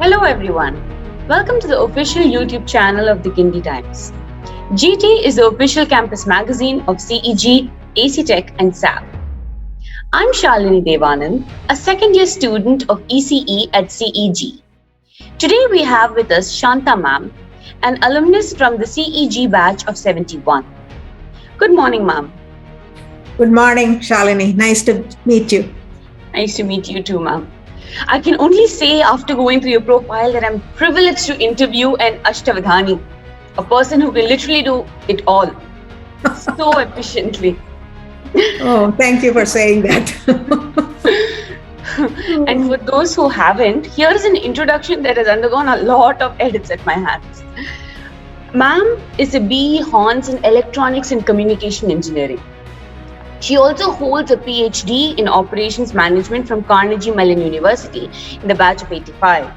Hello everyone. Welcome to the official YouTube channel of the Guindy Times. GT is the official campus magazine of CEG, AC Tech and SAP. I'm Shalini Devanand, a second year student of ECE at CEG. Today we have with us Shantha Ma'am, an alumnus from the CEG batch of 71. Good morning, ma'am. Good morning, Shalini. Nice to meet you. Nice to meet you too, ma'am. I can only say after going through your profile that I'm privileged to interview an Ashtavadhani, a person who can literally do it all so efficiently. Oh, thank you for saying that. And for those who haven't, here's an introduction that has undergone a lot of edits at my hands. Ma'am is a BE Hons in Electronics and Communication Engineering. She also holds a PhD in Operations Management from Carnegie Mellon University in the batch of 85.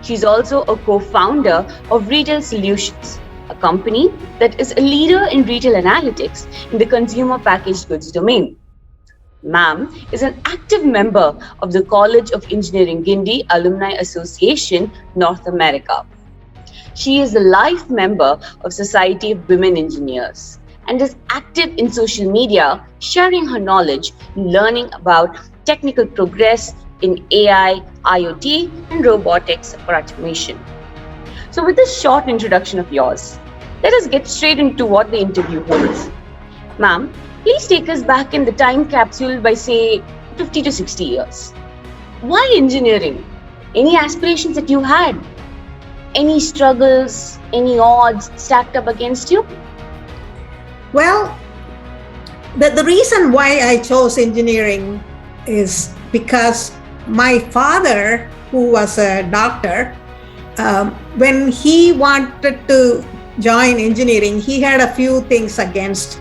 She's also a co-founder of Retail Solutions, a company that is a leader in retail analytics in the consumer packaged goods domain. Ma'am is an active member of the College of Engineering Guindy Alumni Association, North America. She is a life member of Society of Women Engineers and is active in social media, sharing her knowledge and learning about technical progress in AI, IoT, and robotics or automation. So with this short introduction of yours, let us get straight into what the interview holds. Ma'am, please take us back in the time capsule by, say, 50 to 60 years. Why engineering? Any aspirations that you had? Any struggles, any odds stacked up against you? Well, the reason why I chose engineering is because my father, who was a doctor, when he wanted to join engineering, he had a few things against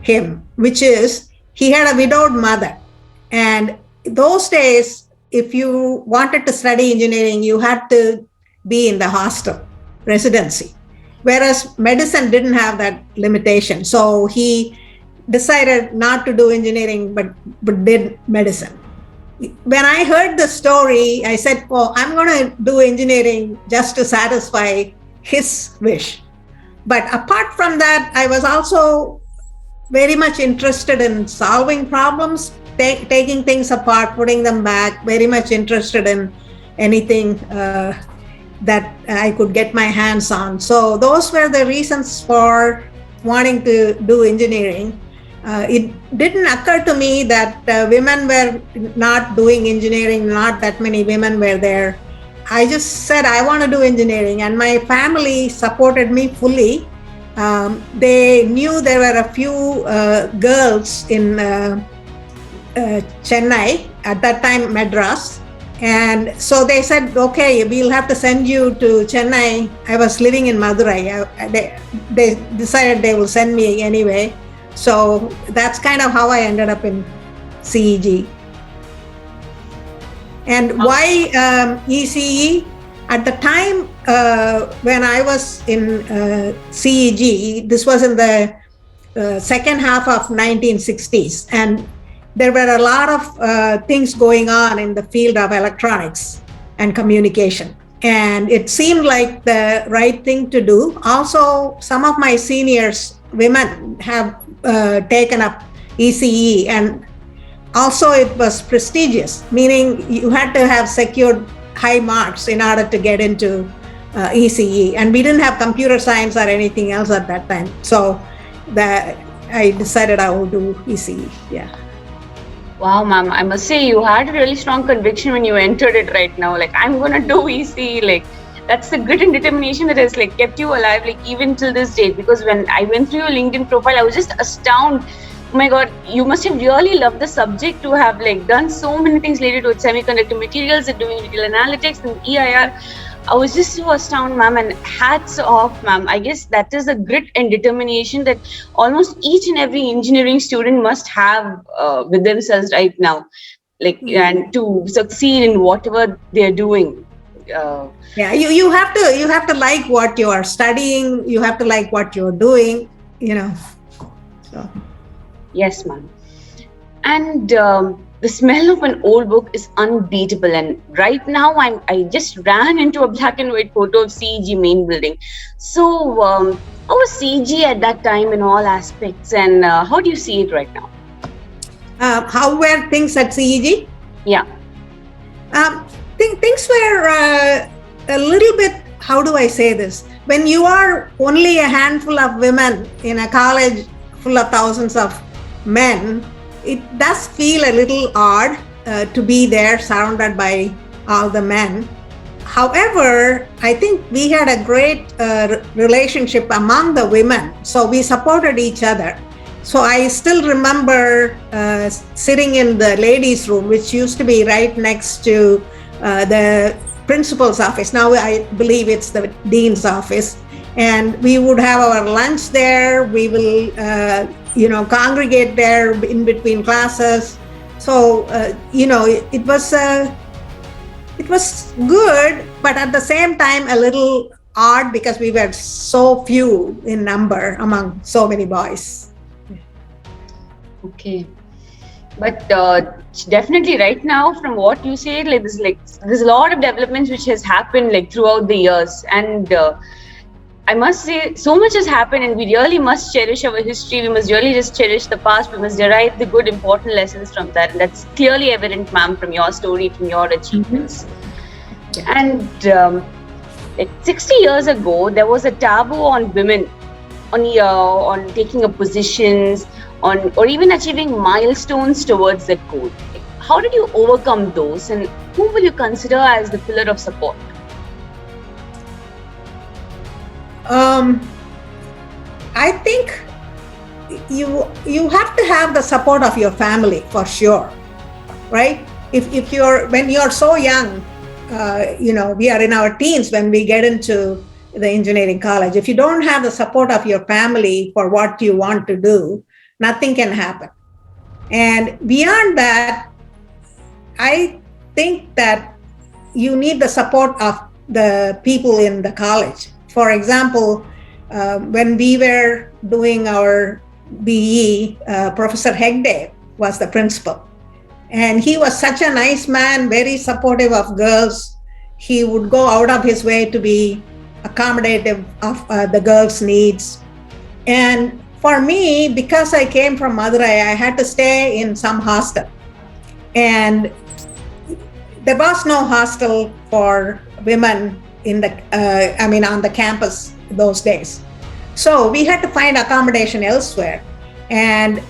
him, which is he had a widowed mother. And those days, if you wanted to study engineering, you had to be in the hostel residency. Whereas medicine didn't have that limitation. So he decided not to do engineering, but did medicine. When I heard the story, I said, oh, I'm going to do engineering just to satisfy his wish. But apart from that, I was also very much interested in solving problems, taking things apart, putting them back, very much interested in anything that I could get my hands on. So those were the reasons for wanting to do engineering. It didn't occur to me that women were not doing engineering, not that many women were there. I just said, I want to do engineering, and my family supported me fully. They knew there were a few girls in Chennai, at that time Madras. And so they said, okay, we'll have to send you to Chennai. I was living in Madurai. They decided they will send me anyway. So that's kind of how I ended up in CEG. And why ECE? At the time when I was in CEG, this was in the second half of 1960s. And there were a lot of things going on in the field of electronics and communication. And it seemed like the right thing to do. Also, some of my seniors, women, have taken up ECE. And also it was prestigious, meaning you had to have secured high marks in order to get into ECE. And we didn't have computer science or anything else at that time. So I decided I would do ECE, yeah. Wow, ma'am, I must say you had a really strong conviction when you entered it right now. Like, I'm going to do ECE. Like, that's the grit and determination that has like kept you alive, like even till this date. Because when I went through your LinkedIn profile, I was just astounded. Oh my God, you must have really loved the subject to have like done so many things related with semiconductor materials and doing retail analytics and EIR. I was just so astounded, ma'am, and hats off, ma'am. I guess that is the grit and determination that almost each and every engineering student must have with themselves right now, like, and to succeed in whatever they're doing. Yeah, you have to like what you are studying. You have to like what you're doing, you know. So. Yes, ma'am. And The smell of an old book is unbeatable, and right now I just ran into a black and white photo of CEG main building. So, how was CEG at that time in all aspects, and how do you see it right now? How were things at CEG? Yeah. Things were a little bit, how do I say this? When you are only a handful of women in a college full of thousands of men, it does feel a little odd to be there surrounded by all the men. However, I think we had a great relationship among the women, so we supported each other. So I still remember sitting in the ladies' room, which used to be right next to the principal's office. Now I believe it's the dean's office. And we would have our lunch there. We will, congregate there in between classes. So, it was good, but at the same time, a little odd because we were so few in number among so many boys. Okay. But definitely right now, from what you say, there's a lot of developments which has happened throughout the years, and I must say so much has happened, and we really must cherish our history. We must really just cherish the past. We must derive the good, important lessons from that, and that's clearly evident, ma'am, from your story, from your achievements. Mm-hmm. And 60 years ago, there was a taboo on women, on taking up positions, or even achieving milestones towards that goal. How did you overcome those, and who will you consider as the pillar of support? I think you have to have the support of your family for sure, right? When you're so young, we are in our teens when we get into the engineering college. If you don't have the support of your family for what you want to do, nothing can happen. And beyond that, I think that you need the support of the people in the college. For example, when we were doing our BE, Professor Hegde was the principal. And he was such a nice man, very supportive of girls. He would go out of his way to be accommodative of the girls' needs. And for me, because I came from Madurai, I had to stay in some hostel. And there was no hostel for women on the campus those days. So we had to find accommodation elsewhere. And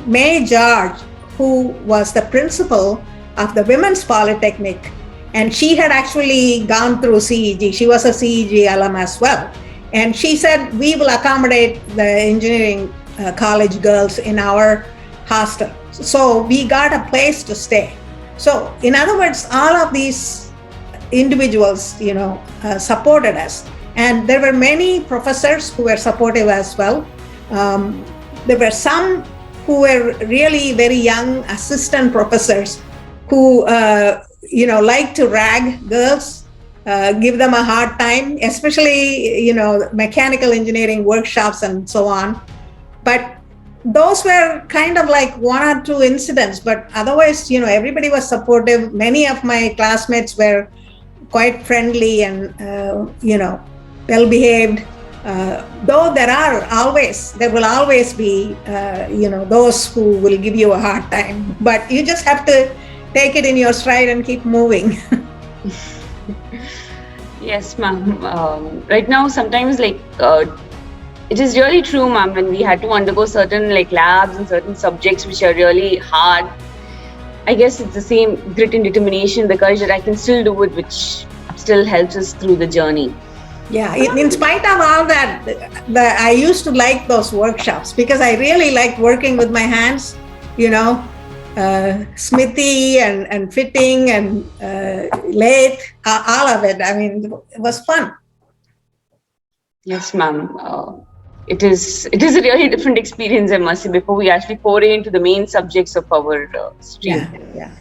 May George, who was the principal of the Women's Polytechnic, and she had actually gone through CEG. She was a CEG alum as well. And she said, we will accommodate the engineering college girls in our hostel. So we got a place to stay. So in other words, all of these individuals, supported us. And there were many professors who were supportive as well. There were some who were really very young assistant professors who, like to rag girls, give them a hard time, especially, mechanical engineering workshops and so on. But those were kind of like one or two incidents, but otherwise, everybody was supportive. Many of my classmates were quite friendly and, well-behaved. Though there will always be, those who will give you a hard time, but you just have to take it in your stride and keep moving. Yes, ma'am. Right now, sometimes it is really true, ma'am, when we had to undergo certain labs and certain subjects which are really hard. I guess it's the same grit and determination, the courage that I can still do it, which still helps us through the journey. Yeah, in spite of all that, I used to like those workshops because I really liked working with my hands, smithy and fitting and lathe, all of it. I mean, it was fun. Yes, ma'am. It is a really different experience, I must say, before we actually foray into the main subjects of our stream. Yeah.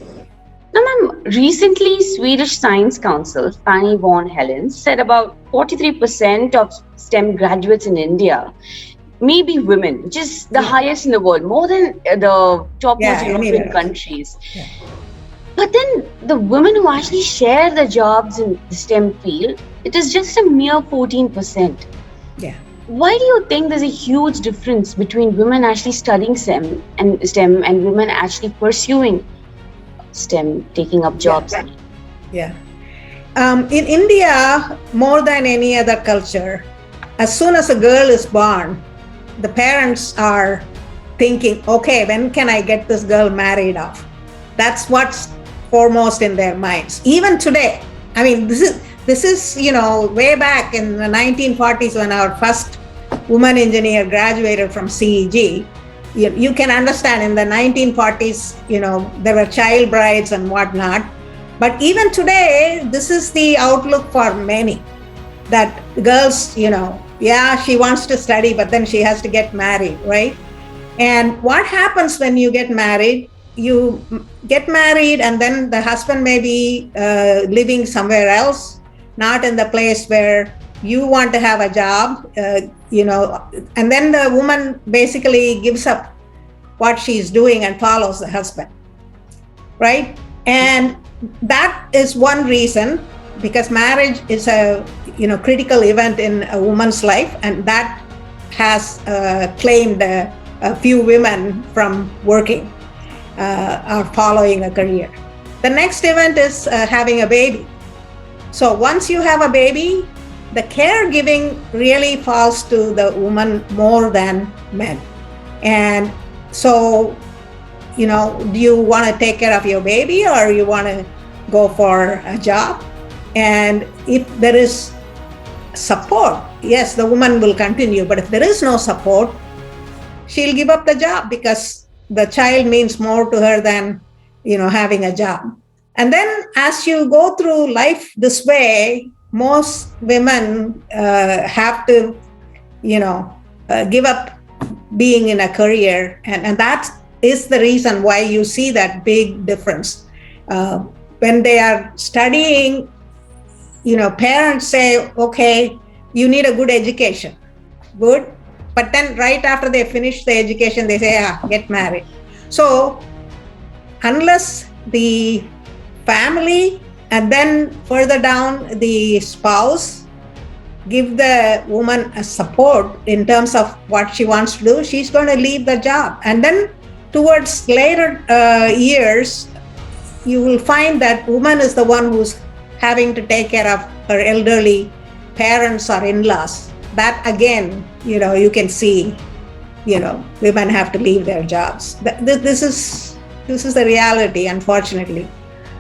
Now, ma'am, recently Swedish Science Council, Fanny von Helens, said about 43% of STEM graduates in India maybe women, which is the highest in the world, more than the topmost European anywhere. countries. But then the women who actually share the jobs in the STEM field, it is just a mere 14%. Yeah. Why do you think there's a huge difference between women actually studying STEM and women actually pursuing STEM, taking up jobs? Yeah. In India, more than any other culture, as soon as a girl is born, the parents are thinking, okay, when can I get this girl married off? That's what's foremost in their minds. Even today, I mean, this is way back in the 1940s when our first woman engineer graduated from CEG. You can understand in the 1940s, there were child brides and whatnot. But even today, this is the outlook for many, that girls, she wants to study, but then she has to get married, right? And what happens when you get married? You get married, and then the husband may be living somewhere else, not in the place where you want to have a job, and then the woman basically gives up what she's doing and follows the husband, right? And that is one reason, because marriage is a critical event in a woman's life, and that has claimed a few women from working or following a career. The next event is having a baby. So once you have a baby, the caregiving really falls to the woman more than men. And so, do you want to take care of your baby, or you want to go for a job? And if there is support, yes, the woman will continue. But if there is no support, she'll give up the job, because the child means more to her than, having a job. And then as you go through life this way, most women have to, give up being in a career. And that is the reason why you see that big difference. When they are studying, parents say, okay, you need a good education. Good. But then right after they finish the education, they say, get married. So unless the family and then further down the spouse give the woman a support in terms of what she wants to do, she's going to leave the job. And then towards later years, you will find that woman is the one who's having to take care of her elderly parents or in-laws. That again, you can see, women have to leave their jobs. This is the reality, unfortunately.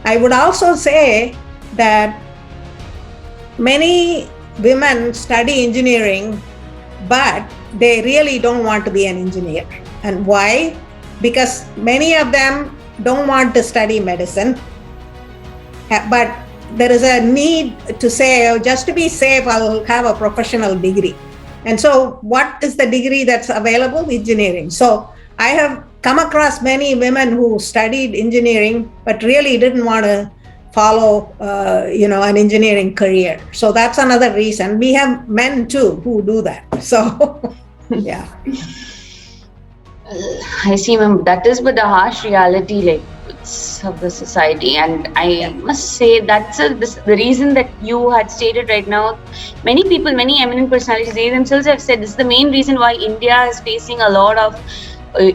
I would also say that many women study engineering, but they really don't want to be an engineer. And why? Because many of them don't want to study medicine, but there is a need to say, just to be safe, I'll have a professional degree. And so what is the degree that's available? Engineering. So I have come across many women who studied engineering, but really didn't want to follow, an engineering career. So that's another reason. We have men too who do that. So, yeah. I see, ma'am. That is but the harsh reality, of the society. And I must say that's the reason that you had stated right now. Many people, many eminent personalities, they themselves have said this is the main reason why India is facing a lot of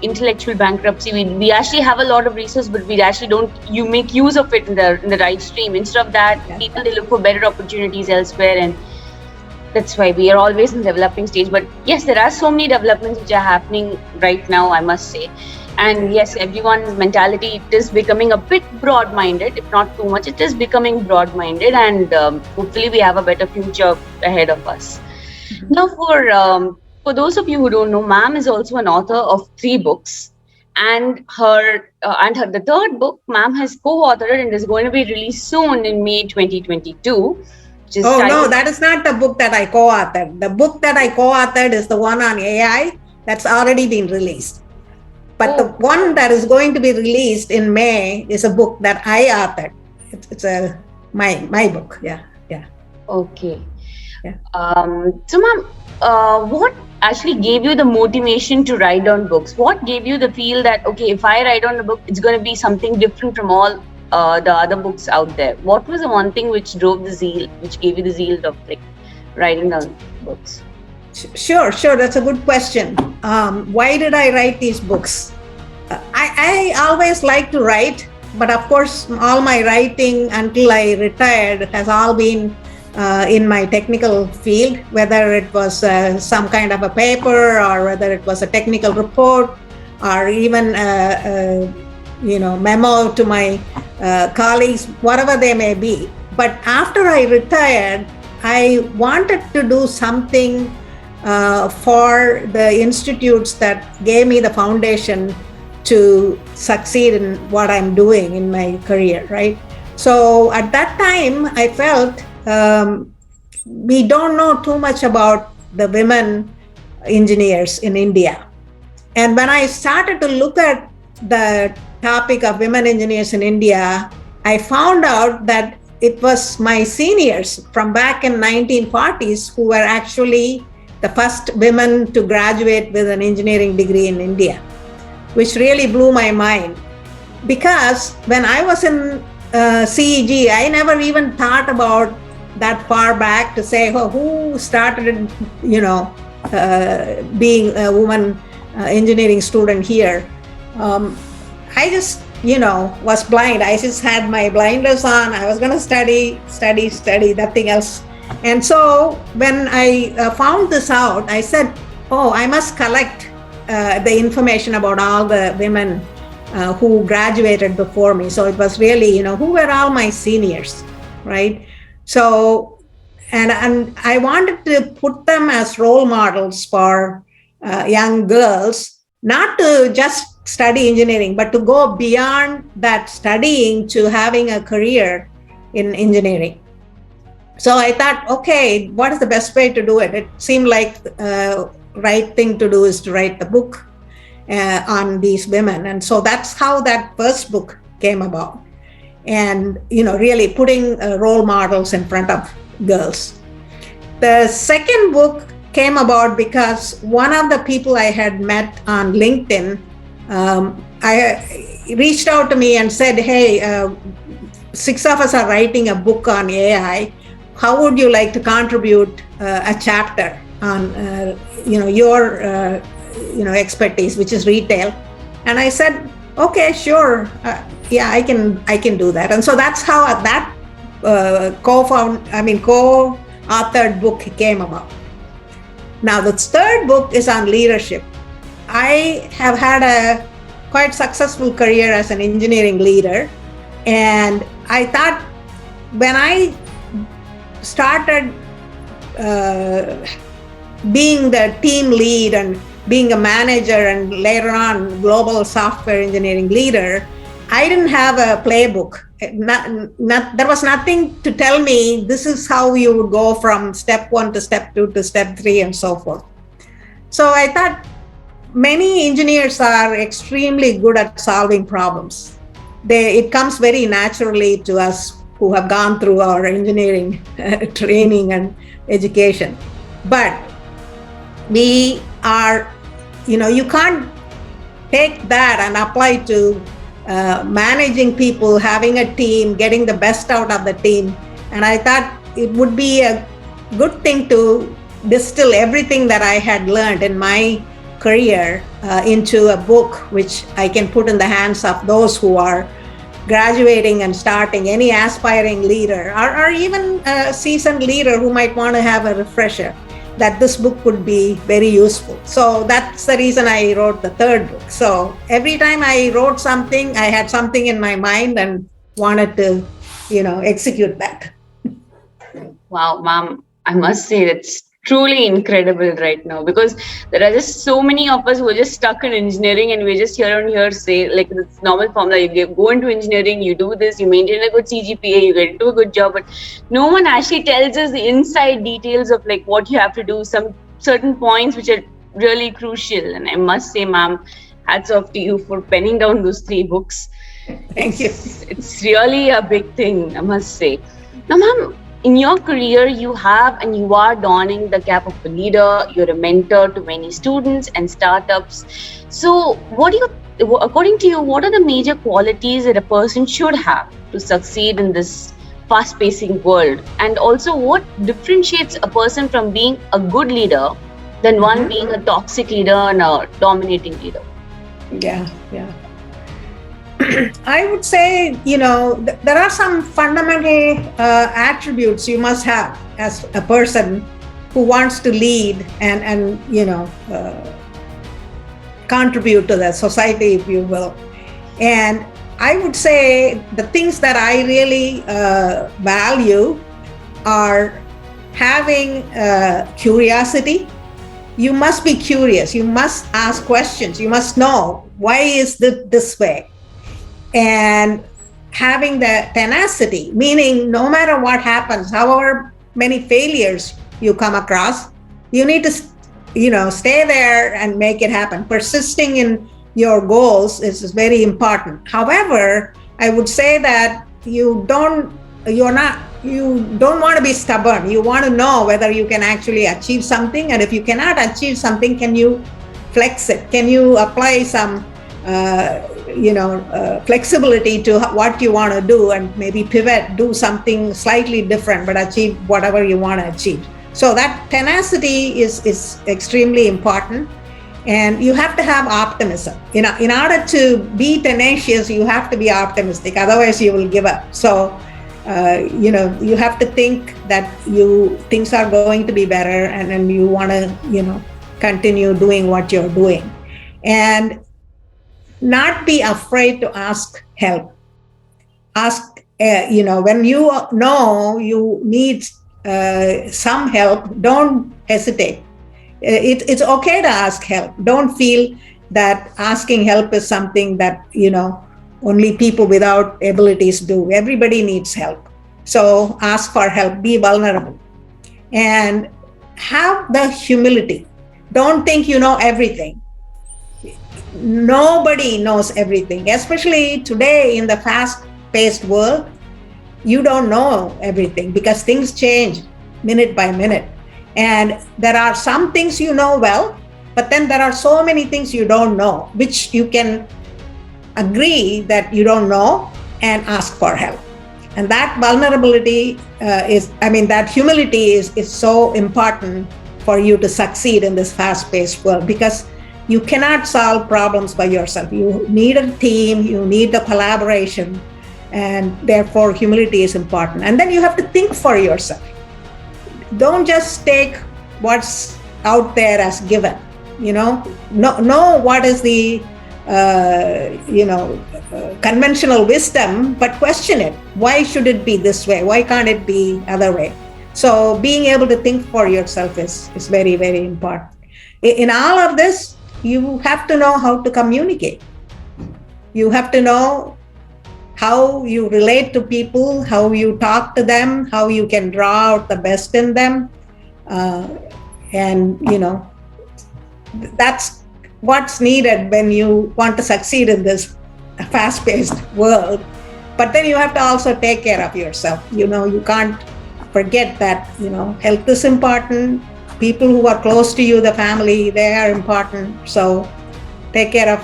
intellectual bankruptcy. We actually have a lot of resources, but we actually don't make use of it in the right stream. Instead of that, people, they look for better opportunities elsewhere, and that's why we are always in the developing stage. But yes, there are so many developments which are happening right now, I must say. And yes, everyone's mentality, it is becoming a bit broad-minded, if not too much. It is becoming broad-minded, and hopefully we have a better future ahead of us. Now, for those of you who don't know, ma'am is also an author of 3 books, and the third book, ma'am has co-authored and is going to be released soon in May 2022. No, that is not the book that I co-authored. The book that I co-authored is the one on AI that's already been released. But the one that is going to be released in May is a book that I authored. It's my book. Yeah. Okay. Yeah. So, ma'am, what actually gave you the motivation to write down books? What gave you the feel that, okay, if I write down a book, it's going to be something different from all the other books out there? What was the one thing which drove the zeal, which gave you the zeal of like writing down books? Sure. That's a good question. Why did I write these books? I always liked to write, but of course, all my writing until I retired has all been in my technical field, whether it was some kind of a paper or whether it was a technical report or even memo to my colleagues, whatever they may be. But after I retired, I wanted to do something for the institutes that gave me the foundation to succeed in what I'm doing in my career, right? So at that time, I felt we don't know too much about the women engineers in India. And when I started to look at the topic of women engineers in India, I found out that it was my seniors from back in 1940s who were actually the first women to graduate with an engineering degree in India, which really blew my mind. Because when I was in CEG, I never even thought about that far back to say, oh, who started, being a woman engineering student here. I just, was blind. I just had my blinders on. I was going to study, nothing else. And so when I found this out, I said, oh, I must collect the information about all the women who graduated before me. So it was really, who were all my seniors, right? So, and I wanted to put them as role models for young girls, not to just study engineering, but to go beyond that studying to having a career in engineering. So I thought, okay, what is the best way to do it? It seemed like the right thing to do is to write the book on these women. And so that's how that first book came about. And, really putting role models in front of girls. The second book came about because one of the people I had met on LinkedIn, I reached out to me and said, hey, 6 of us are writing a book on AI. How would you like to contribute a chapter on, your, expertise, which is retail? And I said, okay, sure. Yeah, I can do that. And so that's how that co-authored book came about. Now, the third book is on leadership. I have had a quite successful career as an engineering leader. And I thought when I started being the team lead and being a manager and later on global software engineering leader, I didn't have a playbook. There was nothing to tell me this is how you would go from step 1 to step 2 to step 3 and so forth. So I thought many engineers are extremely good at solving problems. It comes very naturally to us who have gone through our engineering training and education. But we are, you can't take that and apply to managing people, having a team, getting the best out of the team. And I thought it would be a good thing to distill everything that I had learned in my career into a book, which I can put in the hands of those who are graduating and starting, any aspiring leader or even a seasoned leader who might want to have a refresher, that this book would be very useful. So that's the reason I wrote the third book. So every time I wrote something, I had something in my mind and wanted to, execute that. Wow, ma'am, I must say that's truly incredible right now, because there are just so many of us who are just stuck in engineering and we just hear and hear say like this normal formula, you go into engineering, you do this, you maintain a good CGPA, you get into a good job, but no one actually tells us the inside details of like what you have to do, some certain points which are really crucial. And I must say, ma'am, hats off to you for penning down those 3 books. Thank you. It's really a big thing, I must say. Now, ma'am, in your career, you have and you are donning the cap of a leader. You're a mentor to many students and startups. So, according to you, what are the major qualities that a person should have to succeed in this fast-pacing world? And also, what differentiates a person from being a good leader than one being a toxic leader and a dominating leader? Yeah. I would say, there are some fundamental attributes you must have as a person who wants to lead and contribute to the society, if you will. And I would say the things that I really value are having curiosity. You must be curious. You must ask questions. You must know, why is this way? And having the tenacity, meaning no matter what happens, however many failures you come across, you need to, stay there and make it happen. Persisting in your goals is very important. However, I would say that you don't want to be stubborn. You want to know whether you can actually achieve something. And if you cannot achieve something, can you flex it? Can you apply some flexibility to what you want to do and maybe pivot, do something slightly different, but achieve whatever you want to achieve. So that tenacity is extremely important. And you have to have optimism. In order to be tenacious, you have to be optimistic. Otherwise, you will give up. So, you have to think that things are going to be better, and then you want to, continue doing what you're doing. And not be afraid to ask help. Ask, when you need some help, don't hesitate. It's okay to ask help. Don't feel that asking help is something that, only people without abilities do. Everybody needs help. So ask for help, be vulnerable, and have the humility. Don't think you know everything. Nobody knows everything, especially today in the fast-paced world. You don't know everything because things change minute by minute. And there are some things you know well, but then there are so many things you don't know, which you can agree that you don't know and ask for help. And that vulnerability that humility is so important for you to succeed in this fast-paced world, because you cannot solve problems by yourself. You need a team, you need the collaboration, and therefore humility is important. And then you have to think for yourself. Don't just take what's out there as given. Know what is the conventional wisdom, but question it. Why should it be this way? Why can't it be other way? So being able to think for yourself is very, very important. In all of this, you have to know how to communicate. You have to know how you relate to people, how you talk to them, how you can draw out the best in them. That's what's needed when you want to succeed in this fast-paced world. But then you have to also take care of yourself. You can't forget that, health is important. People who are close to you, the family, they are important. So take care of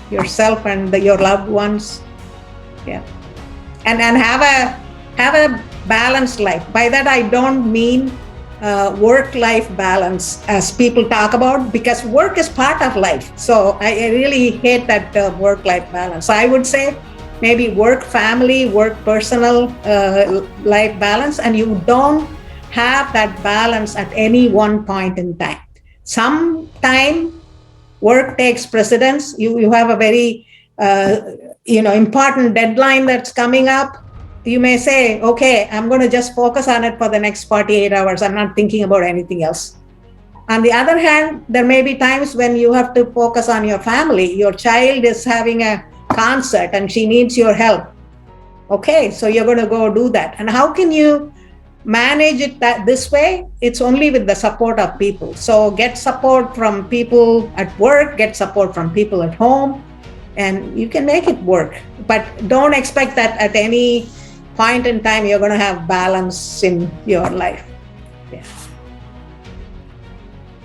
yourself and your loved ones. Yeah. And have a balanced life. By that, I don't mean work-life balance as people talk about, because work is part of life. So I really hate that work-life balance. So I would say maybe work-family, work-personal life balance, and you don't have that balance at any one point in time. Sometime work takes precedence. You have a very important deadline that's coming up. You may say, okay, I'm going to just focus on it for the next 48 hours. I'm not thinking about anything else. On the other hand, there may be times when you have to focus on your family. Your child is having a concert and she needs your help. Okay, so you're going to go do that. And how can you manage it this way? It's only with the support of people. So get support from people at work, get support from people at home, and you can make it work. But don't expect that at any point in time you're going to have balance in your life. Yeah.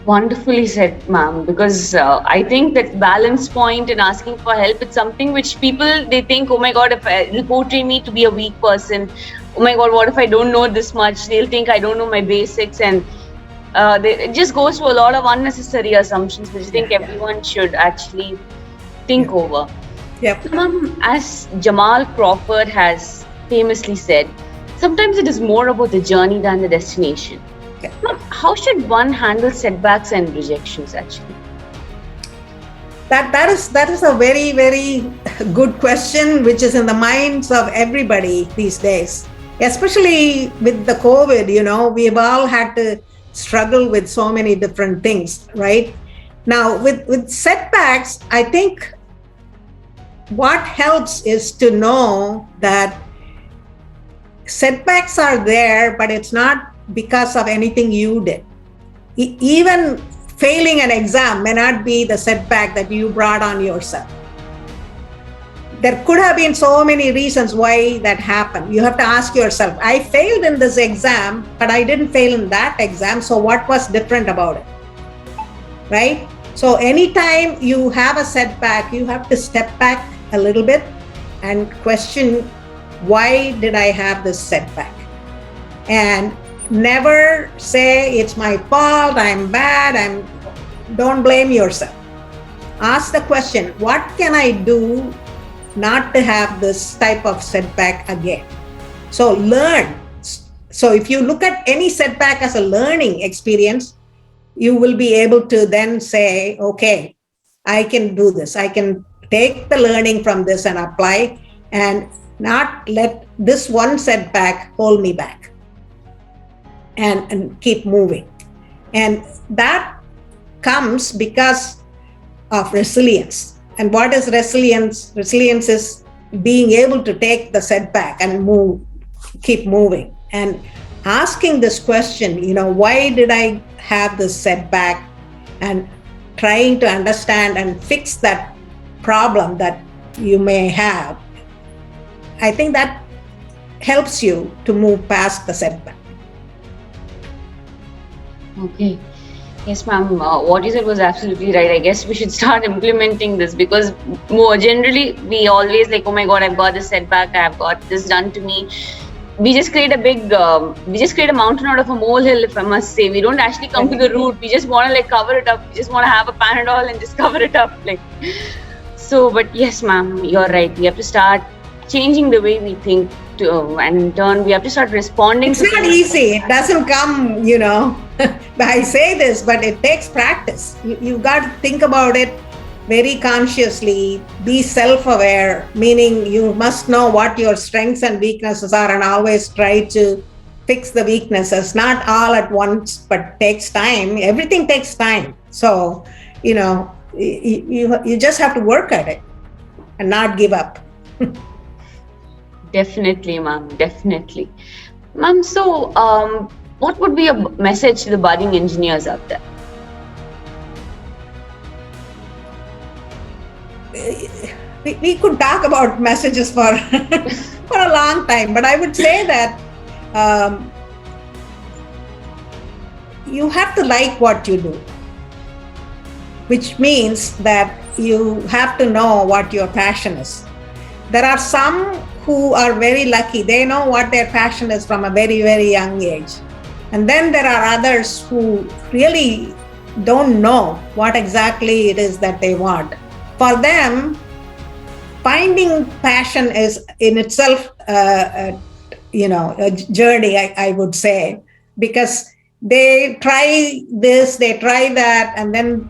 Wonderfully said, ma'am, because I think that balance point in asking for help, it's something which people, they think, oh my God, if they'll portray me to be a weak person. Oh my God, what if I don't know this much? They'll think I don't know my basics, and it just goes to a lot of unnecessary assumptions, which I think everyone should actually think over. Yep. So, ma'am, as Jamal Crawford has famously said, sometimes it is more about the journey than the destination. Yeah. Ma'am, how should one handle setbacks and rejections actually? That is a very, very good question, which is in the minds of everybody these days. Especially with the COVID, we've all had to struggle with so many different things, right? Now, with setbacks, I think what helps is to know that setbacks are there, but it's not because of anything you did. Even failing an exam may not be the setback that you brought on yourself. There could have been so many reasons why that happened. You have to ask yourself, I failed in this exam, but I didn't fail in that exam. So what was different about it? Right? So anytime you have a setback, you have to step back a little bit and question, why did I have this setback? And never say it's my fault, I'm bad, don't blame yourself. Ask the question, what can I do not to have this type of setback again? So learn. So if you look at any setback as a learning experience, you will be able to then say, okay, I can do this. I can take the learning from this and apply, and not let this one setback hold me back, and keep moving. And that comes because of resilience. And what is resilience? Resilience is being able to take the setback and keep moving. And asking this question, why did I have this setback? And trying to understand and fix that problem that you may have. I think that helps you to move past the setback. Okay. Yes, ma'am. What you said was absolutely right. I guess we should start implementing this, because more generally, we always like, oh my God, I've got this setback, I've got this done to me. We just create a mountain out of a molehill, if I must say. We don't actually come to the root. We just want to cover it up. We just want to have a Panadol and just cover it up. So, but yes, ma'am, you're right. We have to start changing the way we think and in turn, we have to start responding. It's not easy. It doesn't come, I say this, but it takes practice. You've got to think about it very consciously, be self-aware, meaning you must know what your strengths and weaknesses are and always try to fix the weaknesses, not all at once, but takes time. Everything takes time. So, you just have to work at it and not give up. Definitely, ma'am. Definitely. Ma'am, so what would be a message to the budding engineers out there? We could talk about messages for for a long time, but I would say that you have to like what you do, which means that you have to know what your passion is. There are some who are very lucky. They know what their passion is from a very, very young age. And then there are others who really don't know what exactly it is that they want. For them, finding passion is in itself, a journey, I would say, because they try this, they try that, and then,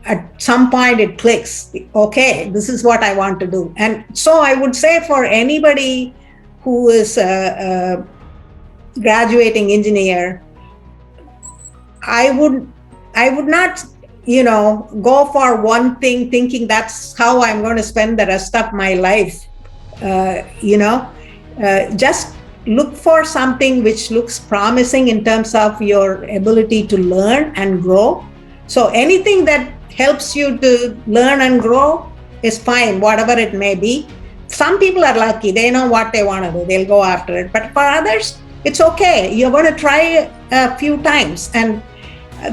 at some point it clicks. Okay, this is what I want to do. And so I would say for anybody who is a graduating engineer, I would not, go for one thing thinking that's how I'm going to spend the rest of my life. Just look for something which looks promising in terms of your ability to learn and grow. So anything that helps you to learn and grow is fine, whatever it may be. some people are lucky. They know what they want to do. They'll go after it. But for others, it's okay. You're going to try a few times, and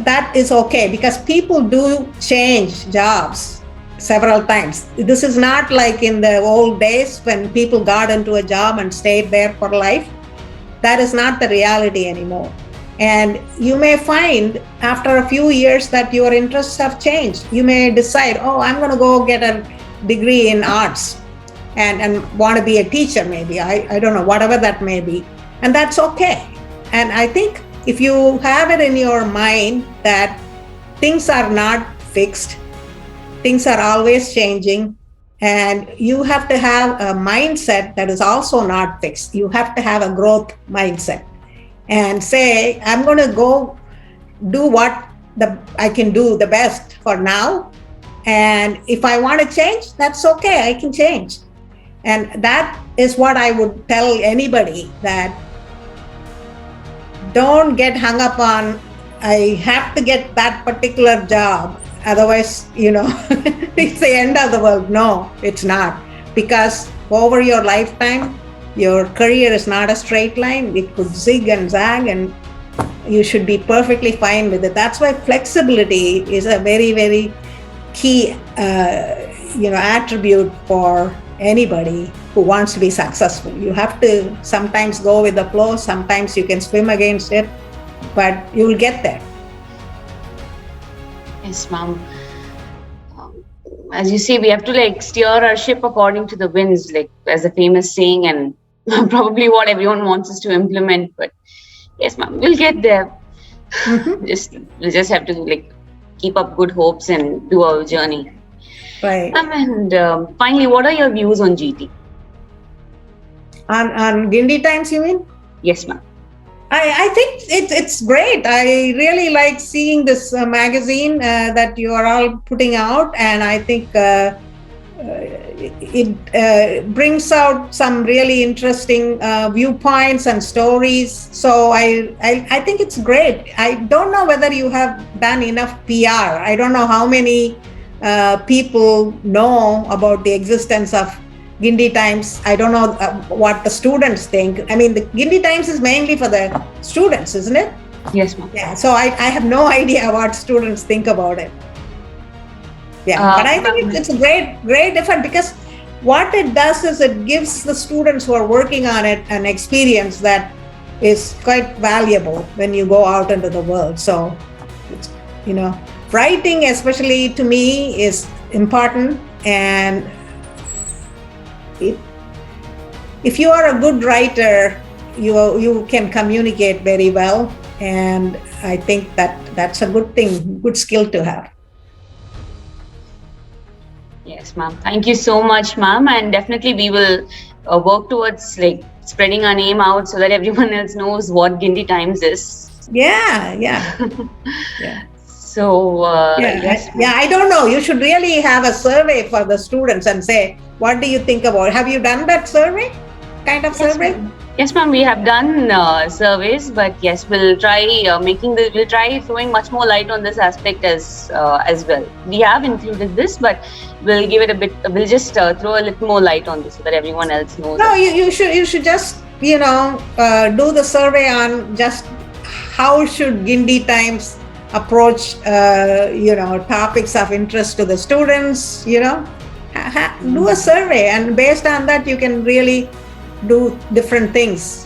that is okay, because people do change jobs several times. This is not like in the old days when people got into a job and stayed there for life. That is not the reality anymore. And you may find after a few years that your interests have changed. You may decide, oh, I'm going to go get a degree in arts and want to be a teacher, maybe. I don't know, whatever that may be. And that's okay. And I think if you have it in your mind that things are not fixed, things are always changing, and you have to have a mindset that is also not fixed. You have to have a growth mindset and say, I'm going to go do what I can do the best for now. And if I want to change, that's okay, I can change. And that is what I would tell anybody, that don't get hung up on, I have to get that particular job. Otherwise, it's the end of the world. No, it's not. Because over your lifetime, your career is not a straight line. It could zig and zag, and you should be perfectly fine with it. That's why flexibility is a very, very key, attribute for anybody who wants to be successful. You have to sometimes go with the flow. Sometimes you can swim against it, but you will get there. Yes, ma'am. As you say, we have to steer our ship according to the winds, as a famous saying, and probably what everyone wants us to implement. But yes, ma'am, we'll get there. Mm-hmm. We'll just have to keep up good hopes and do our journey. Right. And finally, what are your views on GT? On Guindy Times, you mean? Yes, ma'am. I think it's great. I really like seeing this magazine that you are all putting out, and I think it brings out some really interesting viewpoints and stories. So I think it's great. I don't know whether you have done enough PR. I don't know how many people know about the existence of Guindy Times. I don't know what the students think. I mean, the Guindy Times is mainly for the students, isn't it? Yes, ma'am. Yeah. So I have no idea what students think about it. Yeah, but I think it's a great effort, because what it does is it gives the students who are working on it an experience that is quite valuable when you go out into the world. So, writing, especially to me, is important, and if you are a good writer, you can communicate very well, and I think that's a good thing, good skill to have. Yes, ma'am. Thank you so much, ma'am, and definitely we will work towards spreading our name out so that everyone else knows what Guindy Times is. Yeah. So yes. I don't know. You should really have a survey for the students and say, what do you think about it? Have you done that survey? Kind of survey? Ma'am. Yes, ma'am. We have done surveys, but yes, we'll try we'll try throwing much more light on this aspect as well. We have included this, but we'll give it a bit. We'll just throw a little more light on this so that everyone else knows. No, you should just do the survey on just how should Guindy Times approach topics of interest to the students. Do a survey, and based on that you can really do different things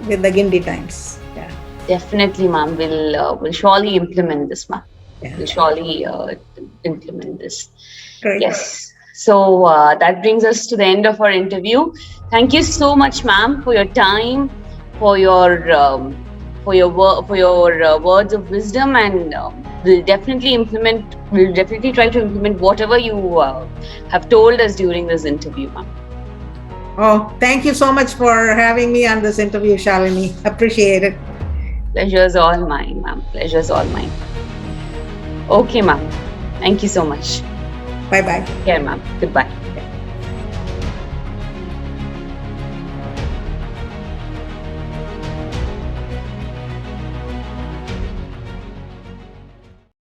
with the Guindy Times. Yeah, definitely, ma'am. We'll surely implement this, ma'am. Yeah. We'll surely implement this. Great. Yes. So that brings us to the end of our interview. Thank you so much, ma'am, for your time, for your words of wisdom, and we'll definitely try to implement whatever you have told us during this interview, ma'am. Oh, thank you so much for having me on this interview, Shalini. Appreciate it. Pleasure's all mine, ma'am. Pleasure's all mine. Okay, ma'am. Thank you so much. Bye-bye. Yeah, ma'am. Goodbye.